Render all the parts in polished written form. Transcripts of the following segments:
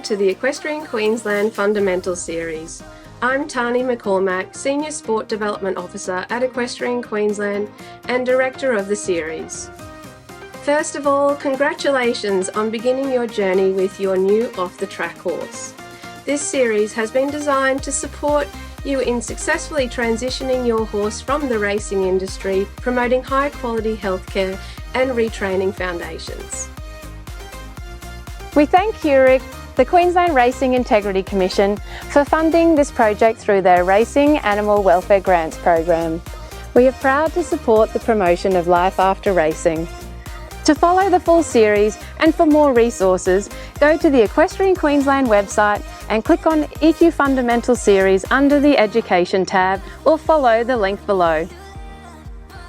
to the Equestrian Queensland Fundamental Series. I'm Tani McCormack, Senior Sport Development Officer at Equestrian Queensland and Director of the series. First of all, congratulations on beginning your journey with your new off-the-track horse. This series has been designed to support you in successfully transitioning your horse from the racing industry, promoting high-quality healthcare and retraining foundations. We thank QRIC, the Queensland Racing Integrity Commission, for funding this project through their Racing Animal Welfare Grants program. We are proud to support the promotion of life after racing. To follow the full series and for more resources, go to the Equestrian Queensland website and click on EQ Fundamental Series under the Education tab or follow the link below.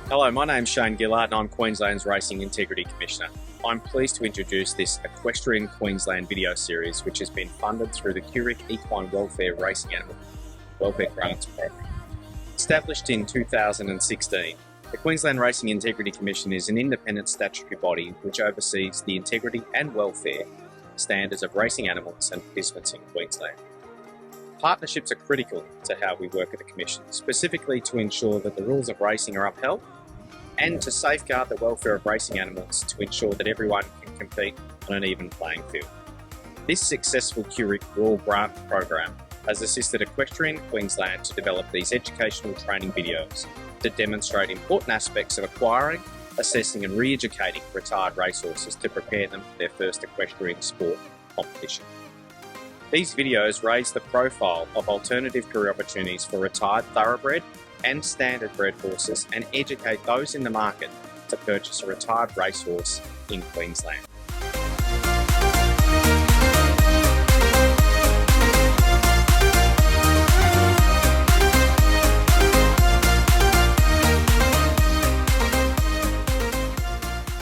Hello, my name's Shane Gillard and I'm Queensland's Racing Integrity Commissioner. I'm pleased to introduce this Equestrian Queensland video series, which has been funded through the QRIC Equine Welfare Racing Animal Welfare Grants Program. Established in 2016, the Queensland Racing Integrity Commission is an independent statutory body which oversees the integrity and welfare standards of racing animals and participants in Queensland. Partnerships are critical to how we work at the Commission, specifically to ensure that the rules of racing are upheld and to safeguard the welfare of racing animals to ensure that everyone can compete on an even playing field. This successful QRIC Rural Grant Program has assisted Equestrian Queensland to develop these educational training videos to demonstrate important aspects of acquiring, assessing and re-educating retired racehorses to prepare them for their first equestrian sport competition. These videos raise the profile of alternative career opportunities for retired thoroughbred and standard bred horses and educate those in the market to purchase a retired racehorse in Queensland.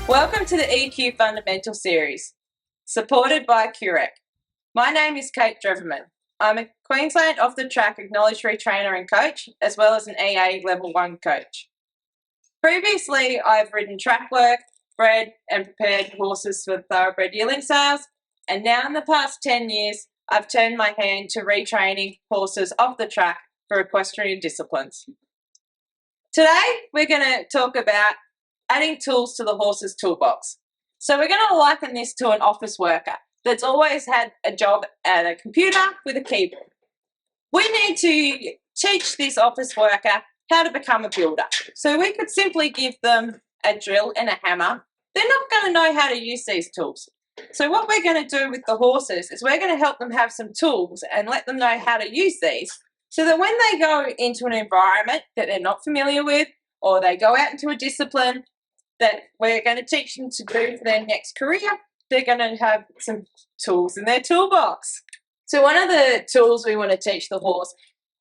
Welcome to the EQ Fundamental Series, supported by QRIC. My name is Kate Dreverman. I'm a Queensland off-the-track acknowledged retrainer and coach, as well as an EA Level 1 coach. Previously, I've ridden track work, bred and prepared horses for thoroughbred yearling sales, and now in the past 10 years, I've turned my hand to retraining horses off the track for equestrian disciplines. Today, we're going to talk about adding tools to the horse's toolbox. So we're going to liken this to an office worker that's always had a job at a computer with a keyboard. We need to teach this office worker how to become a builder. So we could simply give them a drill and a hammer. They're not going to know how to use these tools. So what we're going to do with the horses is we're going to help them have some tools and let them know how to use these so that when they go into an environment that they're not familiar with or they go out into a discipline that we're going to teach them to do for their next career, they're going to have some tools in their toolbox. So one of the tools we want to teach the horse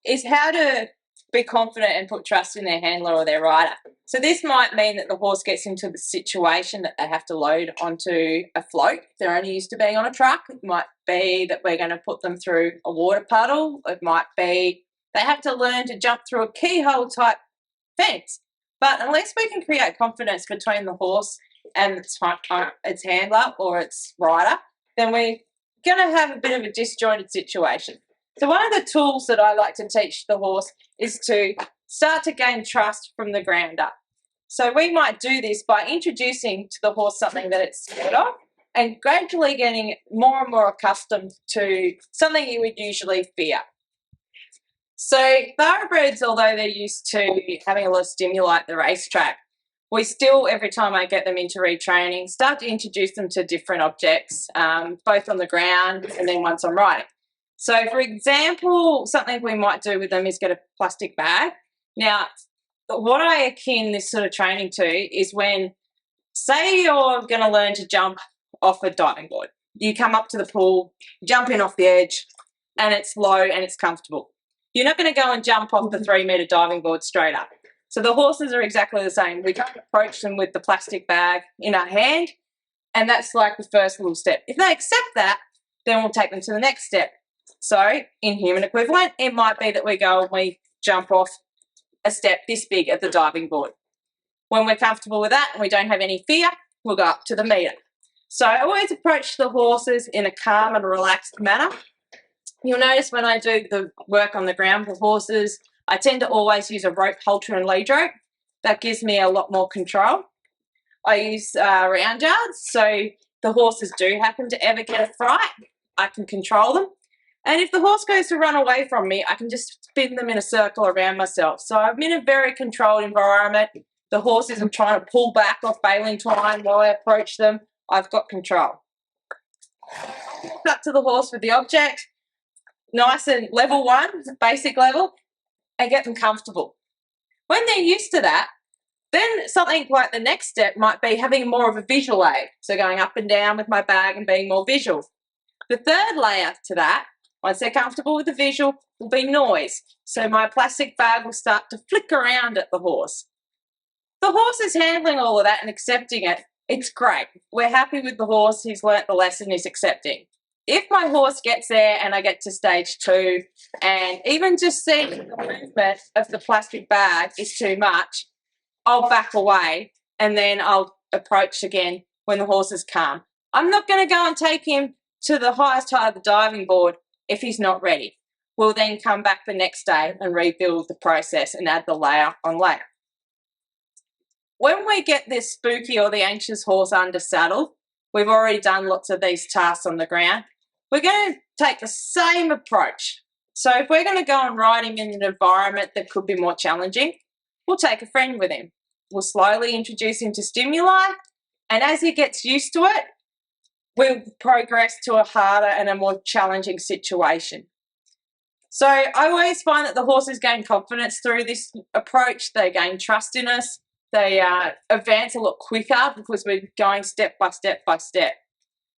is how to be confident and put trust in their handler or their rider. So this might mean that the horse gets into the situation that they have to load onto a float. They're only used to being on a truck. It might be that we're going to put them through a water puddle. It might be they have to learn to jump through a keyhole type fence. But unless we can create confidence between the horse and its handler or its rider, then we're going to have a bit of a disjointed situation. So one of the tools that I like to teach the horse is to start to gain trust from the ground up. So we might do this by introducing to the horse something that it's scared of and gradually getting more and more accustomed to something you would usually fear. So thoroughbreds, although they're used to having a lot of stimuli at the racetrack, we still, every time I get them into retraining, start to introduce them to different objects, both on the ground and then once I'm riding. So, for example, something we might do with them is get a plastic bag. Now, what I akin this sort of training to is when, say you're going to learn to jump off a diving board. You come up to the pool, jump in off the edge, and it's low and it's comfortable. You're not going to go and jump off the 3-metre diving board straight up. So the horses are exactly the same. We don't approach them with the plastic bag in our hand, and that's like the first little step. If they accept that, then we'll take them to the next step. So in human equivalent, it might be that we go and we jump off a step this big at the diving board. When we're comfortable with that and we don't have any fear, we'll go up to the metre. So I always approach the horses in a calm and relaxed manner. You'll notice when I do the work on the ground with horses, I tend to always use a rope halter and lead rope. That gives me a lot more control. I use round yards, so the horses do happen to ever get a fright, I can control them. And if the horse goes to run away from me, I can just spin them in a circle around myself. So I'm in a very controlled environment. The horse isn't trying to pull back off baling twine while I approach them. I've got control. Walk up to the horse with the object, nice and level one, basic level, and get them comfortable. When they're used to that, then something like the next step might be having more of a visual aid. So going up and down with my bag and being more visual. The third layer to that, once they're comfortable with the visual, will be noise. So my plastic bag will start to flick around at the horse. The horse is handling all of that and accepting it. It's great. We're happy with the horse. He's learnt the lesson, he's accepting. If my horse gets there and I get to stage 2 and even just seeing the movement of the plastic bag is too much, I'll back away and then I'll approach again when the horse is calm. I'm not going to go and take him to the highest height of the diving board if he's not ready. We'll then come back the next day and rebuild the process and add the layer on layer. When we get this spooky or the anxious horse under saddle, we've already done lots of these tasks on the ground. We're going to take the same approach. So if we're going to go and ride him in an environment that could be more challenging, we'll take a friend with him. We'll slowly introduce him to stimuli, and as he gets used to it, we'll progress to a harder and a more challenging situation. So I always find that the horses gain confidence through this approach. They gain trust in us. They advance a lot quicker because we're going step by step by step.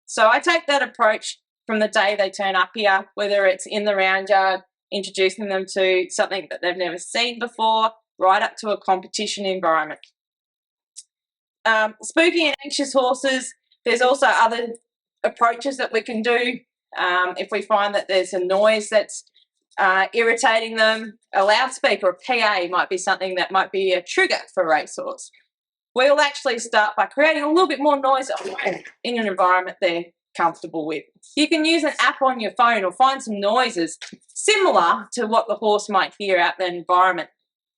So I take that approach from the day they turn up here, whether it's in the round yard, introducing them to something that they've never seen before, right up to a competition environment. Spooky and anxious horses, there's also other approaches that we can do. If we find that there's a noise that's irritating them, a loudspeaker or PA might be something that might be a trigger for a racehorse. We'll actually start by creating a little bit more noise in an environment they're comfortable with. You can use an app on your phone or find some noises similar to what the horse might hear out in the environment.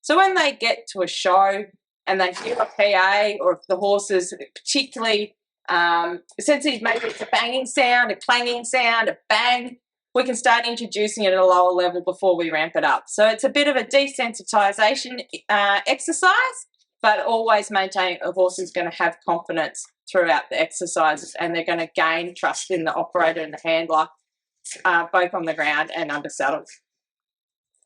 So when they get to a show and they hear a PA, or if the horse is particularly sensitive, maybe it's a banging sound, a clanging sound, a bang, we can start introducing it at a lower level before we ramp it up. So it's a bit of a desensitization exercise, but always maintain a horse is going to have confidence throughout the exercises, and they're going to gain trust in the operator and the handler, both on the ground and under saddle.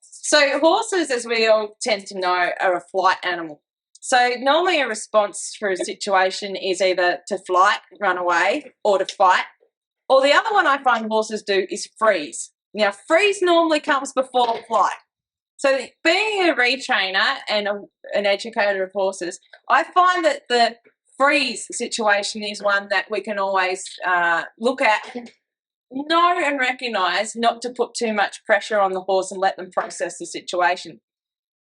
So horses, as we all tend to know, are a flight animal. So normally a response for a situation is either to flight, run away, or to fight. Or the other one I find horses do is freeze. Now, freeze normally comes before flight. So being a retrainer and an educator of horses, I find that the freeze situation is one that we can always look at, know and recognise not to put too much pressure on the horse and let them process the situation.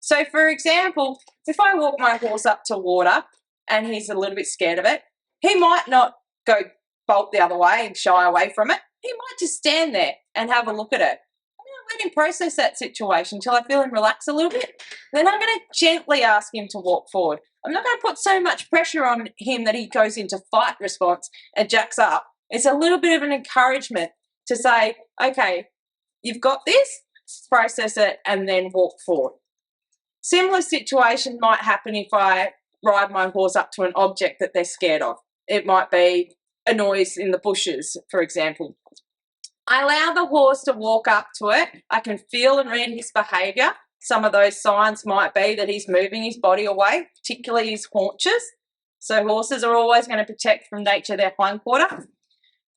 So, for example, if I walk my horse up to water and he's a little bit scared of it, he might not go bolt the other way and shy away from it. He might just stand there and have a look at it. I'm going to let him process that situation until I feel him relax a little bit. Then I'm going to gently ask him to walk forward. I'm not going to put so much pressure on him that he goes into fight response and jacks up. It's a little bit of an encouragement to say, okay, you've got this, process it, and then walk forward. Similar situation might happen if I ride my horse up to an object that they're scared of. It might be a noise in the bushes, for example. I allow the horse to walk up to it. I can feel and read his behaviour. Some of those signs might be that he's moving his body away, particularly his haunches. So horses are always going to protect from nature their hindquarter.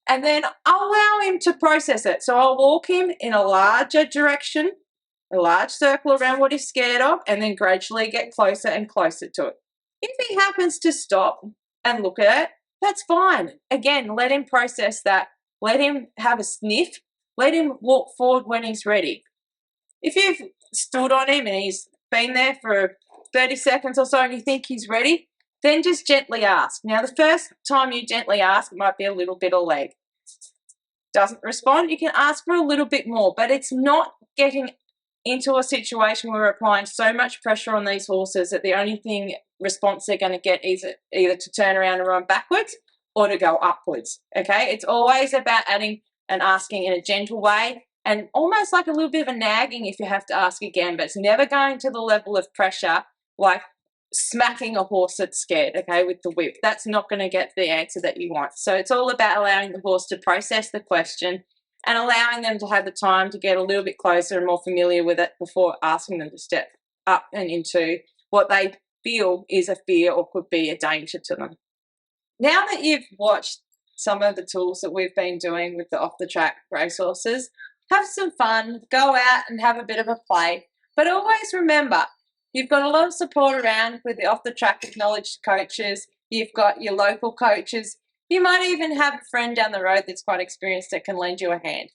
And then I'll allow him to process it. So I'll walk him in a larger direction, a large circle around what he's scared of, and then gradually get closer and closer to it. If he happens to stop and look at it, that's fine. Again, let him process that. Let him have a sniff. Let him walk forward when he's ready. If you've stood on him and he's been there for 30 seconds or so and you think he's ready, Then just gently ask. Now, the first time you gently ask, it might be a little bit of leg. Doesn't respond, you can ask for a little bit more, but it's not getting into a situation where we're applying so much pressure on these horses that the only response they're going to get is either to turn around and run backwards or to go upwards, okay? It's always about adding and asking in a gentle way and almost like a little bit of a nagging if you have to ask again, but it's never going to the level of pressure like smacking a horse that's scared, okay, with the whip. That's not going to get the answer that you want. So it's all about allowing the horse to process the question and allowing them to have the time to get a little bit closer and more familiar with it before asking them to step up and into what they feel is a fear or could be a danger to them. Now that you've watched some of the tools that we've been doing with the off-the-track racehorses, have some fun, go out and have a bit of a play, but always remember, you've got a lot of support around with the off-the-track acknowledged coaches, you've got your local coaches, you might even have a friend down the road that's quite experienced that can lend you a hand.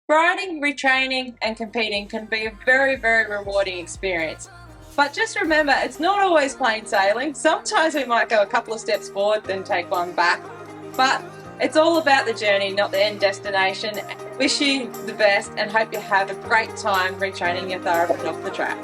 Riding, retraining and competing can be a very, very rewarding experience. But just remember, it's not always plain sailing. Sometimes we might go a couple of steps forward, then take one back. But it's all about the journey, not the end destination. Wish you the best and hope you have a great time retraining your thoroughbred off the track.